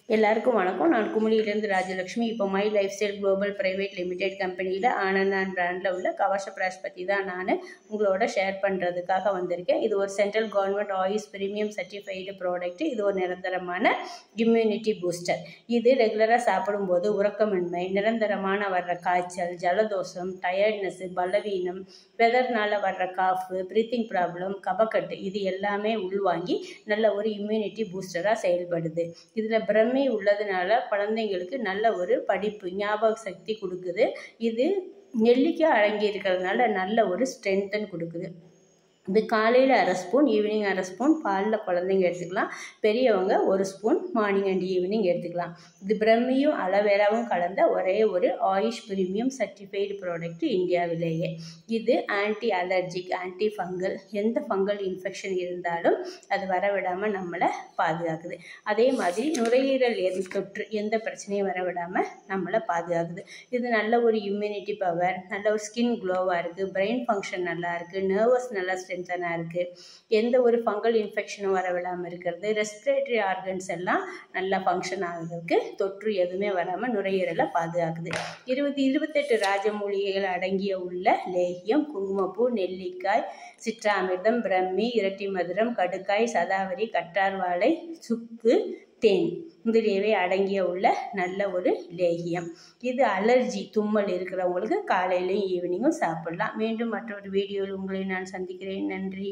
எல்லாருக்கும் வணக்கம். நான் குமுளியிலிருந்து ராஜலட்சுமி. இப்போ my life style global private limited கம்பெனியில் ஆனந்த் பிராண்டில் உள்ள கவச பிராஷ் பற்றி தான் நான் உங்களோட ஷேர் பண்ணுறதுக்காக வந்திருக்கேன். இது ஒரு central government AYUSH premium certified product. இது ஒரு நிரந்தரமான இம்யூனிட்டி பூஸ்டர். இது ரெகுலராக சாப்பிடும்போது உறக்கமின்மை, நிரந்தரமான வர்ற காய்ச்சல், ஜலதோஷம், டயர்ட்னஸ், பலவீனம், வெதர்னால வர்ற காஃபு, ப்ரீத்திங் ப்ராப்ளம், கபக்கட்டு இது எல்லாமே உள்வாங்கி நல்ல ஒரு இம்யூனிட்டி பூஸ்டராக செயல்படுது. இதில் பிரம்மி உள்ளதுனால குழந்தைங்களுக்கு நல்ல ஒரு படிப்பு ஞாபக சக்தி கொடுக்குது. இது நெல்லிக்காய் அடங்கி இருக்கிறதுனால நல்ல ஒரு ஸ்ட்ரென்த்தன் கொடுக்குது. இது காலையில் அரை ஸ்பூன், ஈவினிங் அரை ஸ்பூன் பாலில் குழந்தைங்க எடுத்துக்கலாம். பெரியவங்க ஒரு ஸ்பூன் மார்னிங் அண்ட் ஈவினிங் எடுத்துக்கலாம். இது பிரம்மியும் அலோவேராவும் கலந்த ஒரே ஒரு ஆயுஷ் பிரீமியம் சர்டிஃபைடு ப்ராடக்ட் இந்தியாவிலேயே. இது ஆன்டி அலர்ஜிக், ஆன்டி ஃபங்கல், எந்த ஃபங்கல் இன்ஃபெக்ஷன் இருந்தாலும் அது வரவிடாமல் நம்மளை பாதுகாக்குது. அதே மாதிரி நுரையீரல் தொற்று எந்த பிரச்சனையும் வரவிடாமல் நம்மளை பாதுகாக்குது. இது நல்ல ஒரு இம்யூனிட்டி பவர், நல்ல ஒரு ஸ்கின் க்ளோவாக இருக்குது, பிரெயின் ஃபங்க்ஷன் நல்லா இருக்குது, நர்வஸ் நல்லா ஸ்ட்ரென்த்தனாக இருக்குது, எந்த ஒரு ஃபங்கல் இன்ஃபெக்ஷனும் வரவிடாமல் இருக்கிறது, ரெஸ்பிரேட்டரி ஆர்கன்ஸ் எல்லாம் நல்லா ஃபங்க்ஷன் ஆகுறதுக்கு, தொற்று எதுவுமே வராமல் நுரையீரலை பாதுகாக்குது. 28 ராஜமூலிகைகள் அடங்கிய உள்ள லேகியம், குங்குமப்பூ, நெல்லிக்காய், சிற்றாமிர்தம், பிரம்மி, இரட்டி மதுரம், கடுக்காய், சதாவரி, கற்றார்வாழை, சுக்கு, தேன் முதலியவை அடங்கிய உள்ள நல்ல ஒரு லேகியம். இது அலர்ஜி தும்மல் இருக்கிறவங்களுக்கு காலையிலையும் ஈவினிங்கும் சாப்பிடலாம். மீண்டும் மற்றொரு வீடியோவில் உங்களை நான் சந்திக்கிறேன். நன்றி.